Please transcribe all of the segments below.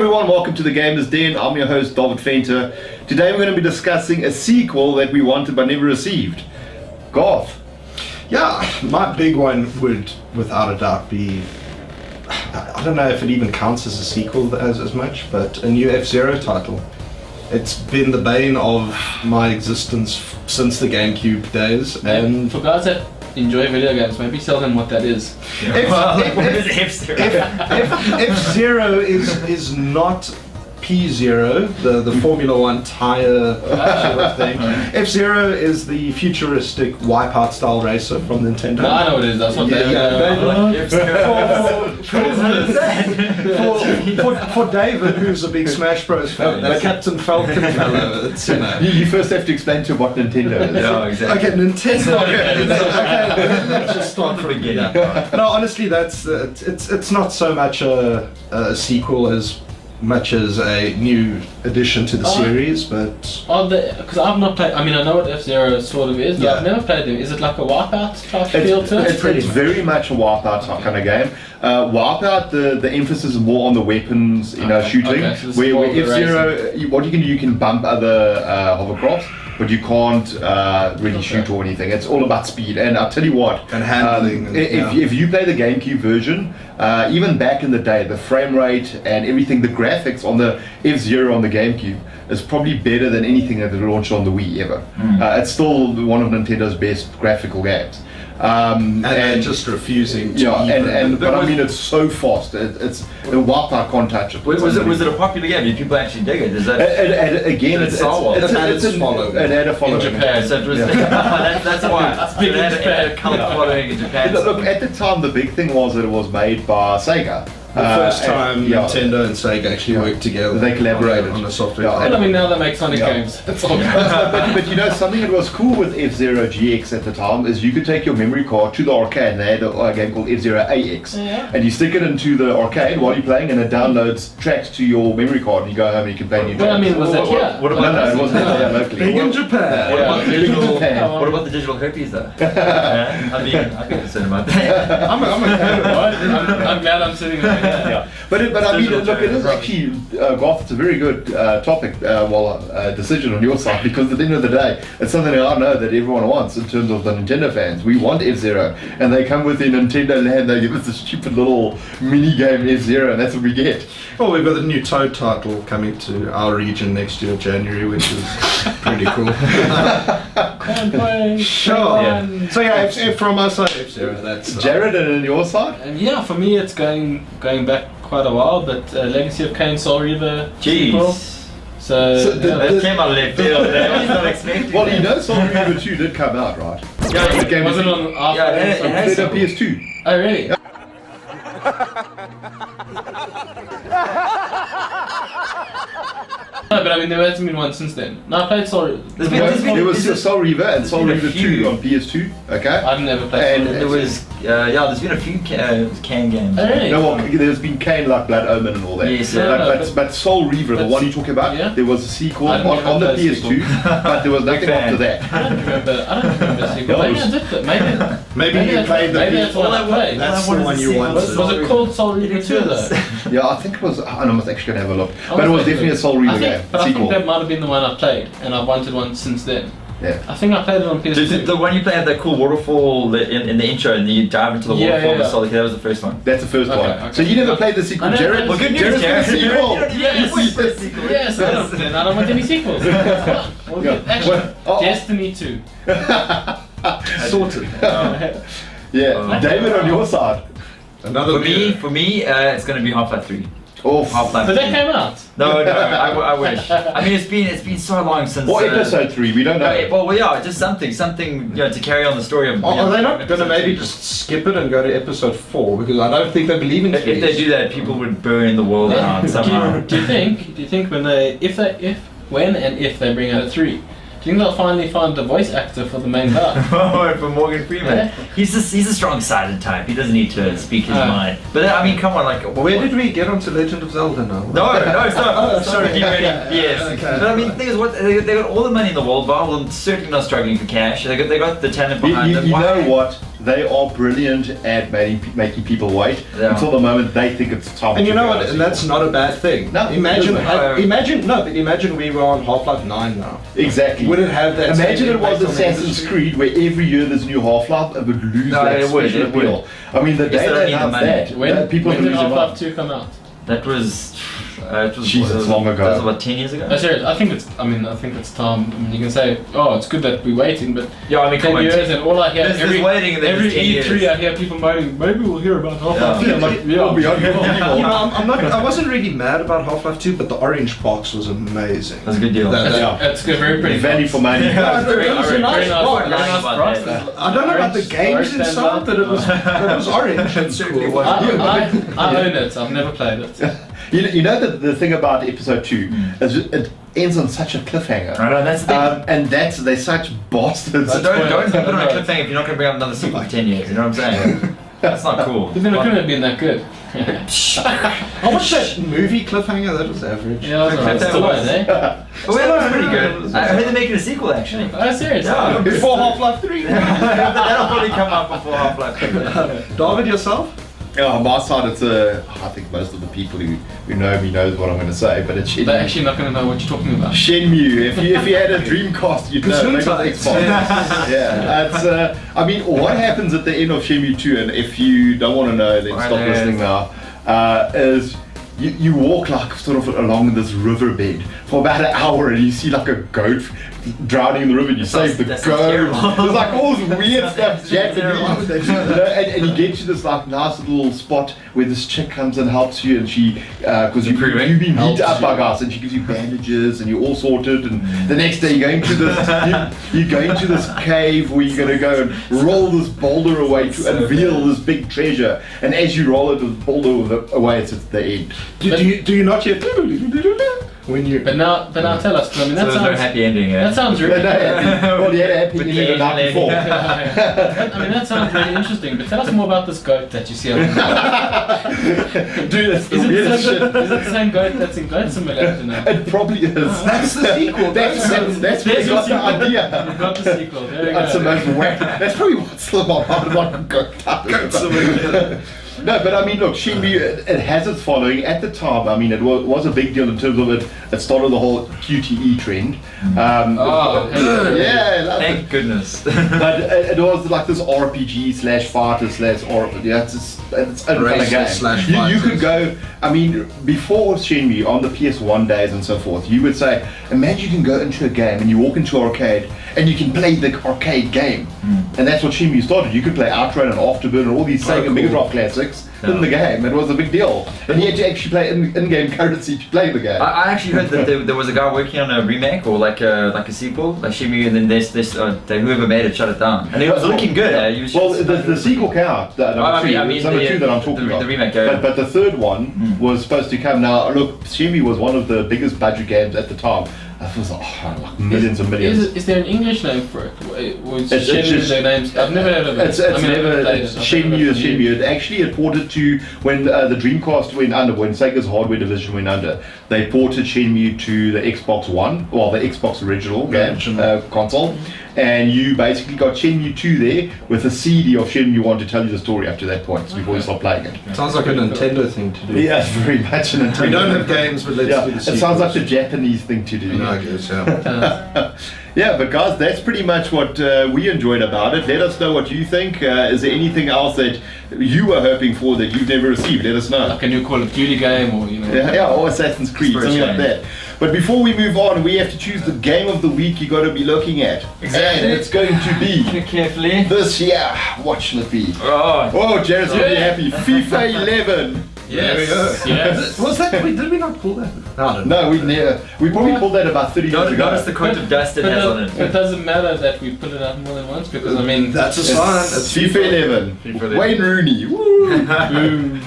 everyone, welcome to the Gamers Den. I'm your host, David Fenter. Today we're going to be discussing a sequel that we wanted but never received. Garth. Yeah, my big one would, without a doubt, be... I don't know if it even counts as a sequel as much, but a new F-Zero title. It's been the bane of my existence since the GameCube days, and... For guys that enjoy video games, maybe tell them what that is. What is F-Zero? F-Zero is not P-Zero, the Formula One tire sort of thing. F-Zero is the futuristic Wipeout style racer from Nintendo. No, I know what it is. That's what For David, who's a big Smash Bros fan, the Captain Falcon fellow, it's, You first have to explain to him what Nintendo is. No, exactly. Okay, Nintendo. Okay, let's just start from the beginning. No, honestly, it's not so much a sequel as much as a new addition to the series, but... Because I've not played... I mean, I know what F-Zero sort of is, but I've never played them. Is it like a Wipeout type feel to it? It's very much a Wipeout type kind of game. Wipeout, the emphasis is more on the weapons, shooting. Okay, so where F-Zero, what you can do, you can bump other hovercrafts, but you can't really shoot or anything. It's all about speed. And I'll tell you what, and handling. If you play the GameCube version, even back in the day, the frame rate and everything, the graphics on the F-Zero on the GameCube is probably better than anything that launched on the Wii ever. It's still one of Nintendo's best graphical games. And just refusing to but I mean, it's so fast. It's the Wipeout can't touch it. Was it a popular game? Did people actually dig it? Is that again? It had a following in Japan. So it was that's why it had a cult following in Japan. Look, at the time, the big thing was that it was made by Sega. The first time Nintendo and Sega actually worked together. They collaborated on the software. And I mean, now they make Sonic games. That's all. but something that was cool with F-Zero GX at the time is you could take your memory card to the arcade, and they had a game called F-Zero AX. And you stick it into the arcade while you're playing, and it downloads tracks to your memory card, and you go home and you can play new games. Well, I mean, was that here? No, it wasn't here locally. Big in Japan. What about the digital herpes though? I mean, I can consider about that. I'm glad I'm sitting over here. But I mean, look, it is actually, Garth, it's a very good topic, decision on your side, because at the end of the day, it's something that I know that everyone wants in terms of the Nintendo fans. We want F-Zero, and they come with their Nintendo land, they give us a stupid little mini game F-Zero, and that's what we get. Well, we've got the new Toad title coming to our region next year, January, which is pretty cool. Sure. Yeah. So from our side, F-Zero, that's... Jared, and on your side? For me, it's going back quite a while, but Legacy of Kain, Soul Reaver sequel. So that came out of left field. I was not expecting. Well, Soul Reaver 2 did come out, right? Yeah, the game was it on it was on PS2. Oh, really? No, but I mean, there hasn't been one since then. No, I played Soul Reaver. There was Soul Reaver and Soul Reaver 2 on PS2, okay? I've never played and Soul Reaver. There was, there's been a few Kain games. Oh, really? No, well, there's been Kain like Blood Omen and all that. Yes, but Soul Reaver, the one you're talking about, there was a sequel on the PS2, but there was nothing after that. I don't remember the sequel. Maybe I did that. Maybe you played the... Maybe that's what I played. That's the one you wanted. Was it called Soul Reaver 2 though? Yeah, I think it was. I'm actually going to have a look. But it was definitely a Soul Reaver game. But I think that might have been the one I played, and I've wanted one since then. Yeah. I think I played it on PS2. The one you play had that cool waterfall in the intro, and then you dive into the waterfall. Yeah. Solid. That was the first one. That's the first one. Okay. So you never played the sequel, Jared? Well, good news, Jared. Yes, I don't want any sequels. Destiny 2. Sorted. Yeah. David, on your side. For me, it's going to be Half-Life 3. But that came out. No, I wish. I mean, it's been so long since. Or episode 3, we don't know. Well, yeah, just something, to carry on the story of. Are they not going to maybe just skip it and go to episode 4? Because I don't think they believe in. If they do that, people would burn the world down somehow. Do you think when and if they bring out a 3? Do you think they'll finally find the voice actor for the main guy? For Morgan Freeman. He's a strong-sided type. He doesn't need to speak his mind. But I mean, come on, where did we get onto Legend of Zelda now? No, it's not. Sorry. Keep ready. Yes. Okay. But I mean, the thing is, they got all the money in the world, but certainly not struggling for cash. They got the talent behind them. You know what? they are brilliant at making people wait Yeah. until the moment they think it's time. And you to know go what? to And that's not a bad thing. No, imagine, it isn't. imagine we were on Half-Life 9 now. exactly. Would it have that? Imagine same it was impact on the Assassin's industry? Creed where every year there's new Half-Life, it would lose No, that it would, special it would. appeal. I mean, the Yes, day they don't they need the announced money. that, people When are did losing Half-Life mind. 2 come out? That was. It was Jesus, was- long ago. That was about 10 years ago. No, serious. I think it's time. I mean, you can say, oh, it's good that we're waiting, but Yeah, I mean, 10 come on. years and all I hear There's every waiting and then every there's 10 E3 years. I hear people moaning, maybe we'll hear about Half-Life. Yeah. I'm like, We'll be on here sure. anymore. You know, I'm not. I wasn't really mad about Half-Life 2, but the orange box was amazing. That's a good deal. That- Yeah. It's good, very pretty. Value for money. Yeah, Very it was a nice box. very nice About price. that. I don't know about the Orange- games orange inside, stands but it was orange. It certainly was. I own it. I've never played it. You know the thing about episode 2 is it ends on such a cliffhanger. I know, that's the thing. And they're such bastards. So don't put it on a cliffhanger if you're not going to bring out another sequel for 10 years. You know what I'm saying? That's not cool. But then it couldn't have been that good. I watched that movie Cliffhanger. That was average. Yeah, I was That still was- eh? But that was pretty good. I heard they're making a sequel actually. Oh, serious? Yeah. Before Half-Life 3. That'll probably come out before Half-Life. David, yourself? Yeah, on my side, it's I think most of the people who know me knows what I'm going to say, but it's They're actually not going to know what you're talking about. Shenmue. If you had a Dreamcast, you'd know. Maybe not Xbox. Yeah, it's. I mean, what happens at the end of Shenmue 2, and if you don't want to know, then stop Spoilers. listening now. Is you walk like sort of along this riverbed for about an hour, and you see like a goat drowning in the river. And you sounds- save the that goat. sounds terrible. There's like all this weird stuff, terrible. Japanese. You know, and you get to this like nice little spot where this chick comes and helps you, and she because you've been beat up by guys, and she gives you bandages, and you're all sorted. And the next day you're going to this you go into this cave where you're going to go and roll this boulder away to unveil this big treasure. And as you roll it, the boulder away, it's at the end. Do you not hear when you? But now tell us, 'cause I mean, that So there's no sounds. happy ending. That sounds really. Well, yeah, happy With ending the the night Asian before. I mean, that sounds really interesting. But tell us more about this goat that you see on the Dude, that's the Is it weirdest shit. the same goat that's in Goat Simulator now? It probably is. That's the sequel. That's where There's you your got the sequel. idea. You've got the sequel. There you That's the go. most whack. That's probably what's slipped my mind. Like a goat. No, but I mean, look, Shenmue, it has its following. At the time, I mean, it was a big deal in terms of it started the whole QTE trend. Oh, hey. yeah, I love it. Thank goodness. But it was like this RPG slash fighter slash yeah, it's own kind of Racer game. slash You fighters. could go. I mean, before Shenmue on the PS1 days and so forth, you would say, imagine you can go into a game and you walk into an arcade and you can play the arcade game, and that's what Shenmue started. You could play Outrun and Afterburner and all these Sega cool. Mega Drive classics in the game. It was a big deal, and you had to actually play in-game currency to play the game. I actually heard that there was a guy working on a remake or like a sequel, like Shenmue, and then whoever made it shut it down, and it was looking good. He was Well, just- the sequel came out. Number I mean, two the- that I'm talking the about. remake, yeah. But the third one was supposed to come. Now, look, Shenmue was one of the biggest budget games at the time. It was like millions and millions. Is there an English name for it? Was It's Shenmue just- their names? I've never heard of it. It's I mean, I've never played it's it. I've Shenmue never is heard of Shenmue. It actually it ported to when the Dreamcast went under, when Sega's hardware division went under. They ported Shenmue to the Xbox One, well, the Xbox original game console, and you basically got Shenmue 2 there with a CD of Shenmue 1 to tell you the story up to that point before you stop playing it. Sounds like a Nintendo thing to do. Yeah, it's very much an We don't have games, but let's Yeah, do the it sequels. sounds like the Japanese thing to do. I guess, yeah. Yeah, but guys, that's pretty much what we enjoyed about it. Let us know what you think. Is there anything else that you were hoping for that you've never received? Let us know. Like a new Call of Duty game, or you know. Yeah, or Assassin's Creed, For a something like change. that. But before we move on, we have to choose the game of the week you got to be looking at. Exactly. And it's going to be carefully. this year. What shall it be? Oh, Oh, Jared's going to be happy. FIFA 11. Yes. Yes. Was that? Did we not pull that? I don't know. No, we probably pulled that about 30 years ago. notice the coat of dust it has on it. It doesn't matter that we put it out more than once because I mean That's a sign. It's FIFA 11. FIFA 11. Wayne Rooney. Woo. boom.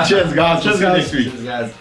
Cheers, guys. Cheers, guys. next week. Guys.